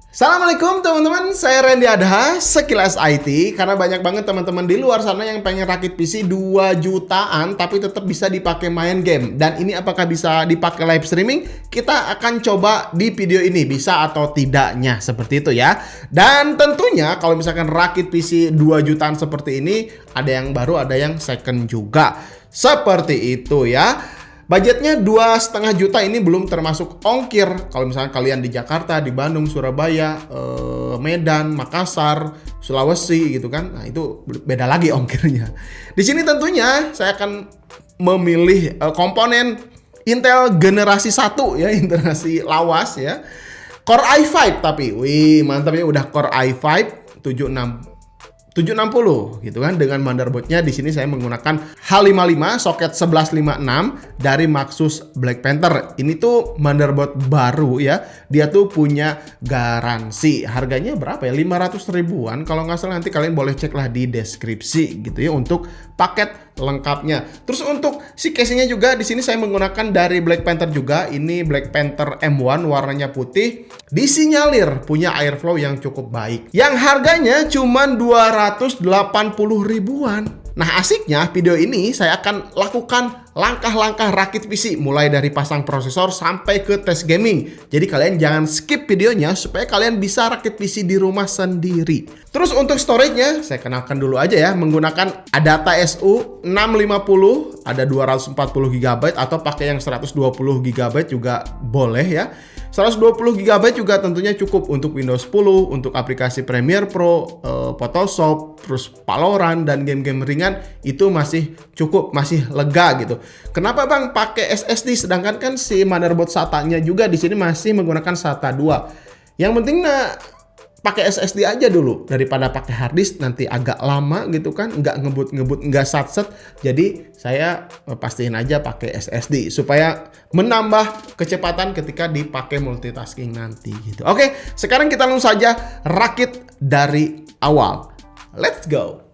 Assalamualaikum teman-teman, saya Randy Adha, Sekilas IT. Karena banyak banget teman-teman di luar sana yang pengen rakit PC 2 jutaan tapi tetap bisa dipakai main game. Dan ini apakah bisa dipakai live streaming? Kita akan coba di video ini, bisa atau tidaknya, seperti itu ya. Dan tentunya kalau misalkan rakit PC 2 jutaan seperti ini, ada yang baru, ada yang second juga. Seperti itu ya. Budgetnya 2,5 juta, ini belum termasuk ongkir. Kalau misalnya kalian di Jakarta, di Bandung, Surabaya, Medan, Makassar, Sulawesi gitu kan. Nah, itu beda lagi ongkirnya. Di sini tentunya saya akan memilih komponen Intel generasi 1 ya, generasi lawas ya. Core i5 tapi. Wih, mantapnya udah Core i5 760 gitu kan, dengan motherboardnya di sini saya menggunakan H55 soket 1156 dari Maxus Black Panther. Ini tuh motherboard baru ya. Dia tuh punya garansi. Harganya berapa ya? 500 ribuan kalau nggak salah, nanti kalian boleh cek lah di deskripsi gitu ya untuk paket lengkapnya. Terus untuk si casingnya juga di sini saya menggunakan dari Black Panther juga. Ini Black Panther M1 warnanya putih. Disinyalir punya airflow yang cukup baik. Yang harganya cuma 280 ribuan. Nah, asiknya video ini saya akan lakukan langkah-langkah rakit PC mulai dari pasang prosesor sampai ke tes gaming. Jadi kalian jangan skip videonya supaya kalian bisa rakit PC di rumah sendiri. Terus untuk storage-nya saya kenalkan dulu aja ya, menggunakan Adata SU 650, ada 240 GB atau pakai yang 120 GB juga boleh ya. 120 GB juga tentunya cukup untuk Windows 10, untuk aplikasi Premiere Pro, Photoshop, terus Valorant dan game-game ringan itu masih cukup, masih lega gitu. Kenapa Bang pakai SSD sedangkan kan si motherboard SATA-nya juga di sini masih menggunakan SATA 2. Yang penting pakai SSD aja dulu daripada pakai hard disk nanti agak lama gitu kan, nggak ngebut, nggak satset. Jadi saya pastiin aja pakai SSD supaya menambah kecepatan ketika dipakai multitasking nanti gitu. Oke, sekarang kita langsung saja rakit dari awal. Let's go.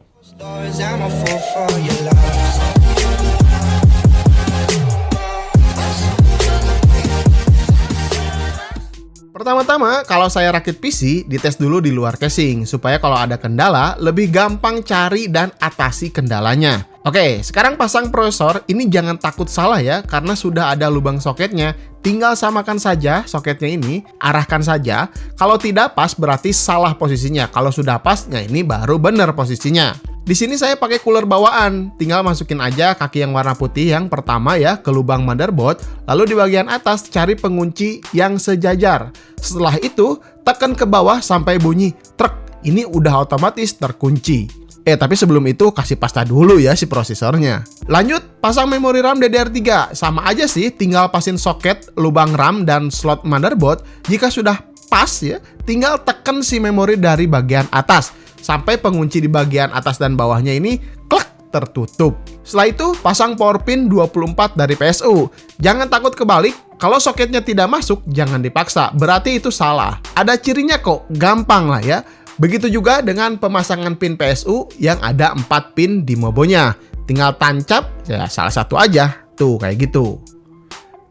Pertama-tama, kalau saya rakit PC, dites dulu di luar casing, supaya kalau ada kendala, lebih gampang cari dan atasi kendalanya. Oke, sekarang pasang prosesor, ini jangan takut salah ya, karena sudah ada lubang soketnya. Tinggal samakan saja soketnya ini, arahkan saja. Kalau tidak pas, berarti salah posisinya. Kalau sudah pas, nah ini baru benar posisinya. Di sini saya pakai cooler bawaan, tinggal masukin aja kaki yang warna putih yang pertama ya ke lubang motherboard, lalu di bagian atas cari pengunci yang sejajar. Setelah itu tekan ke bawah sampai bunyi trek, ini udah otomatis terkunci. Tapi sebelum itu kasih pasta dulu ya si prosesornya. Lanjut pasang memori RAM DDR3, sama aja sih, tinggal pasin soket, lubang RAM dan slot motherboard. Jika sudah pas ya, tinggal tekan si memori dari bagian atas sampai pengunci di bagian atas dan bawahnya ini klek tertutup. Setelah itu pasang power pin 24 dari PSU. Jangan takut kebalik, kalau soketnya tidak masuk jangan dipaksa, berarti itu salah. Ada cirinya kok, gampang lah ya. Begitu juga dengan pemasangan pin PSU yang ada 4 pin di mobonya. Tinggal tancap ya salah satu aja, tuh kayak gitu.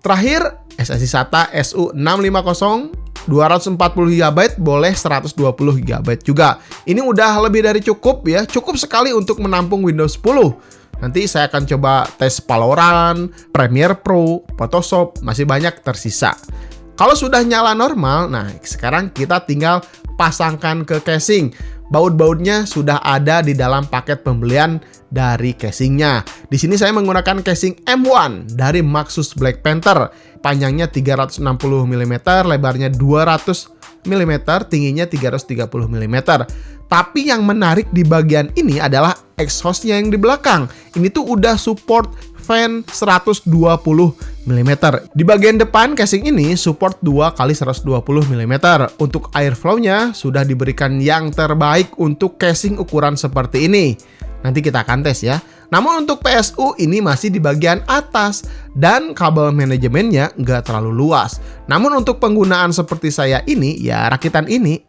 Terakhir SSD SATA SU 650 240 GB boleh 120 GB juga. Ini udah lebih dari cukup ya. Cukup sekali untuk menampung Windows 10. Nanti saya akan coba tes Valorant, Premiere Pro, Photoshop, masih banyak tersisa. Kalau sudah nyala normal, nah sekarang kita tinggal pasangkan ke casing. Baut-bautnya sudah ada di dalam paket pembelian dari casingnya. Di sini saya menggunakan casing M1 dari Maxus Black Panther. Panjangnya 360 mm, lebarnya 200 mm, tingginya 330 mm. Tapi yang menarik di bagian ini adalah exhaustnya yang di belakang. Ini tuh udah support fan 120 mm. Di bagian depan casing ini support 2 kali 120 mm. Untuk airflow-nya sudah diberikan yang terbaik untuk casing ukuran seperti ini. Nanti kita akan tes ya. Namun untuk PSU ini masih di bagian atas dan kabel manajemennya nggak terlalu luas. Namun untuk penggunaan seperti saya ini, ya rakitan ini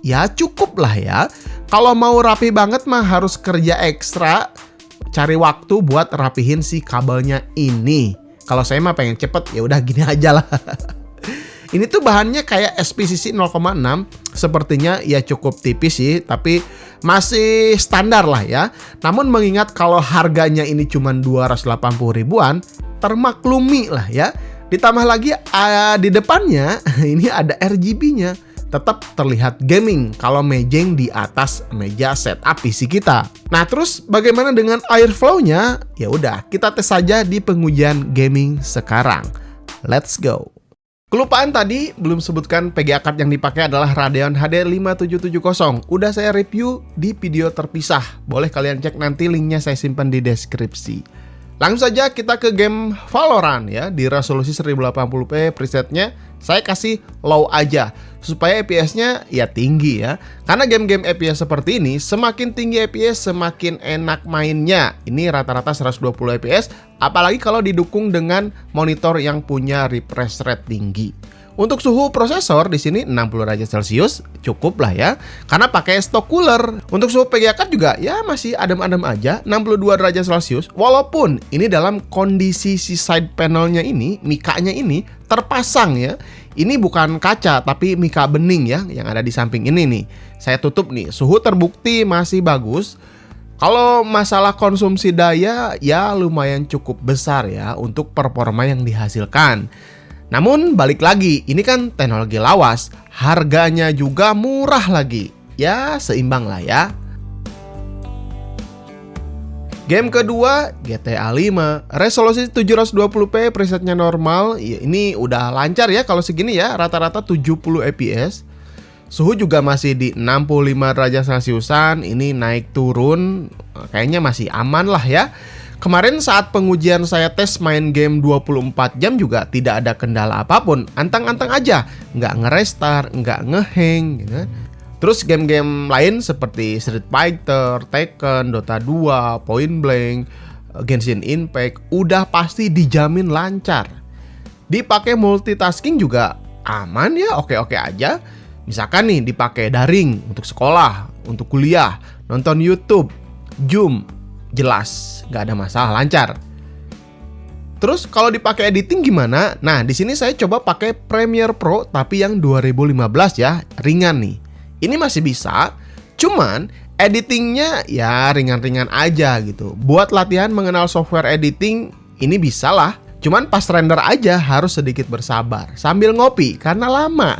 ya cukup lah ya. Kalau mau rapi banget mah harus kerja ekstra, cari waktu buat rapihin si kabelnya ini. Kalau saya mah pengen cepet, ya udah gini aja lah. Ini tuh bahannya kayak SPCC 0,6, sepertinya ya cukup tipis sih, tapi masih standar lah ya. Namun mengingat kalau harganya ini cuma 280 ribuan, termaklumi lah ya. Ditambah lagi di depannya ini ada RGB-nya. Tetap terlihat gaming kalau mejeng di atas meja setup PC kita. Nah, terus bagaimana dengan airflow-nya? Ya udah, kita tes saja di pengujian gaming sekarang. Let's go. Kelupaan tadi, belum sebutkan PGA card yang dipakai adalah Radeon HD 5770. Udah saya review di video terpisah. Boleh kalian cek nanti, linknya saya simpan di deskripsi. Langsung saja kita ke game Valorant ya. Di resolusi 1080p presetnya saya kasih low aja supaya FPS-nya ya tinggi ya. Karena game-game FPS seperti ini, semakin tinggi FPS semakin enak mainnya. Ini rata-rata 120 FPS, apalagi kalau didukung dengan monitor yang punya refresh rate tinggi. Untuk suhu prosesor di sini 60 derajat Celcius cukup lah ya, karena pakai stock cooler. Untuk suhu PGA card juga ya masih adem-adem aja, 62 derajat Celcius. Walaupun ini dalam kondisi si side panelnya ini, mikanya ini terpasang ya. Ini bukan kaca tapi mika bening ya yang ada di samping ini nih. Saya tutup nih, suhu terbukti masih bagus. Kalau masalah konsumsi daya ya lumayan cukup besar ya untuk performa yang dihasilkan. Namun balik lagi, ini kan teknologi lawas, harganya juga murah lagi. Ya seimbang lah ya. Game kedua, GTA 5, resolusi 720p, presetnya normal. Ya, ini udah lancar ya kalau segini ya, rata-rata 70 fps. Suhu juga masih di 65 derajat Celciusan, ini naik turun, kayaknya masih aman lah ya. Kemarin saat pengujian saya tes main game 24 jam juga tidak ada kendala apapun. Antang-antang aja, nggak nge-restart, nggak nge-hang gitu. Terus game-game lain seperti Street Fighter, Tekken, Dota 2, Point Blank, Genshin Impact udah pasti dijamin lancar. Dipakai multitasking juga aman ya, oke-oke aja. Misalkan nih dipakai daring untuk sekolah, untuk kuliah, nonton YouTube, Zoom, jelas nggak ada masalah, lancar. Terus kalau dipakai editing gimana? Nah, di sini saya coba pakai Premiere Pro tapi yang 2015 ya, ringan nih. Ini masih bisa, cuman editingnya ya ringan-ringan aja gitu. Buat latihan mengenal software editing ini bisa lah. Cuman pas render aja harus sedikit bersabar sambil ngopi karena lama.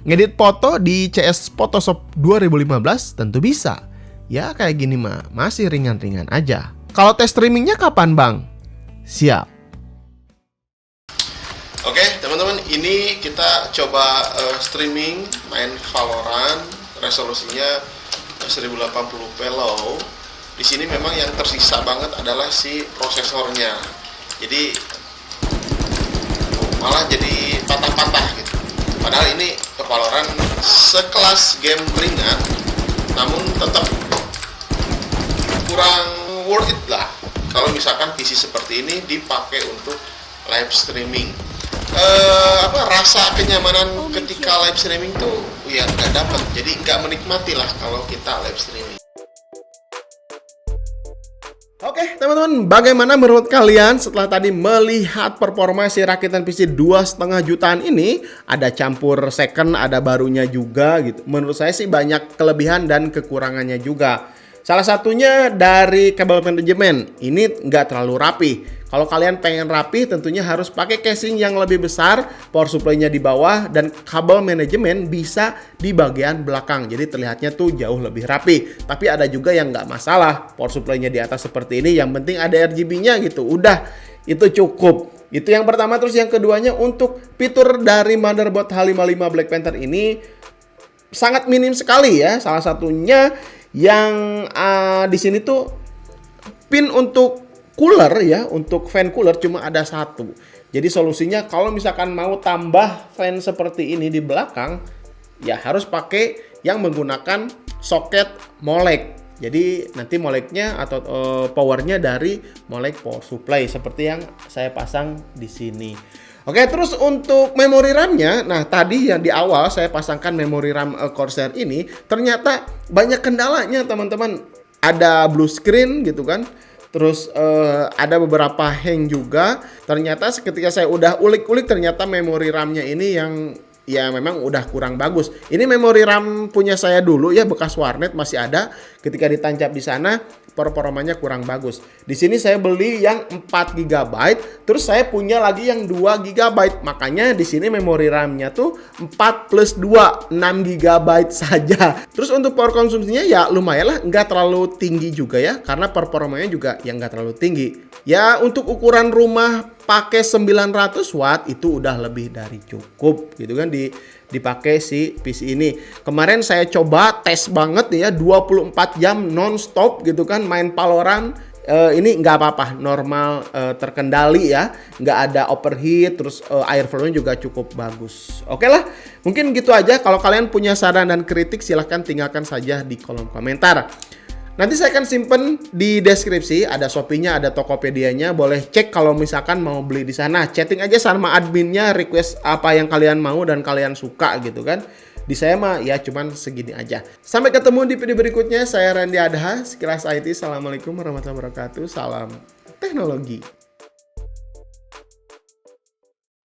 Ngedit foto di CS Photoshop 2015 tentu bisa. Ya kayak gini mah masih ringan-ringan aja. Kalau tes streamingnya kapan bang? Siap. Oke teman-teman, ini kita coba streaming main Valorant, resolusinya 1080p low. Di sini memang yang tersisa banget adalah si prosesornya. Jadi malah jadi patah-patah gitu. Padahal ini Valorant sekelas game ringan, namun tetap kurang worth it lah kalau misalkan PC seperti ini dipakai untuk live streaming. Rasa kenyamanan ketika live streaming tuh ya nggak dapat, jadi nggak menikmati lah kalau kita live streaming. Oke teman-teman, bagaimana menurut kalian setelah tadi melihat performa si rakitan PC 2,5 jutaan ini? Ada campur second, ada barunya juga gitu. Menurut saya sih banyak kelebihan dan kekurangannya juga. Salah satunya dari kabel manajemen, ini nggak terlalu rapi. Kalau kalian pengen rapi tentunya harus pakai casing yang lebih besar, power supply-nya di bawah, dan kabel manajemen bisa di bagian belakang. Jadi terlihatnya tuh jauh lebih rapi. Tapi ada juga yang nggak masalah, power supply-nya di atas seperti ini, yang penting ada RGB-nya gitu. Udah, itu cukup. Itu yang pertama. Terus yang keduanya, untuk fitur dari motherboard H55 Black Panther ini sangat minim sekali ya. Salah satunya yang di sini tuh pin untuk cooler ya, untuk fan cooler cuma ada satu. Jadi solusinya kalau misalkan mau tambah fan seperti ini di belakang, ya harus pakai yang menggunakan soket molek. Jadi nanti moleknya atau powernya dari molek power supply seperti yang saya pasang di sini. Oke, terus untuk memori RAM-nya, nah tadi yang di awal saya pasangkan memori RAM Corsair ini, ternyata banyak kendalanya teman-teman. Ada blue screen gitu kan. Terus ada beberapa hang juga. Ternyata ketika saya udah ulik-ulik ternyata memori RAM-nya ini yang ya memang udah kurang bagus. Ini memori RAM punya saya dulu ya, bekas warnet masih ada. Ketika ditancap di sana performanya kurang bagus. Di sini saya beli yang 4 GB, terus saya punya lagi yang 2 GB. Makanya di sini memori RAM-nya tuh 4 plus 2, 6 GB saja. Terus untuk power konsumsinya ya lumayan lah, nggak terlalu tinggi juga ya, karena performanya juga yang nggak terlalu tinggi. Ya untuk ukuran rumah pakai 900 watt itu udah lebih dari cukup gitu kan dipakai si PC ini. Kemarin saya coba tes banget ya 24 jam non-stop gitu kan main Valorant. Ini nggak apa-apa, normal, terkendali ya, nggak ada overheat, terus air flow-nya juga cukup bagus. Oke lah, mungkin gitu aja. Kalau kalian punya saran dan kritik silahkan tinggalkan saja di kolom komentar. Nanti saya akan simpen di deskripsi, ada Shopee-nya, ada Tokopedia-nya, boleh cek kalau misalkan mau beli di sana. Chatting aja sama adminnya, request apa yang kalian mau dan kalian suka gitu kan. Di saya mah ya cuman segini aja. Sampai ketemu di video berikutnya. Saya Randy Adha, Sekilas IT. Assalamualaikum warahmatullahi wabarakatuh. Salam teknologi.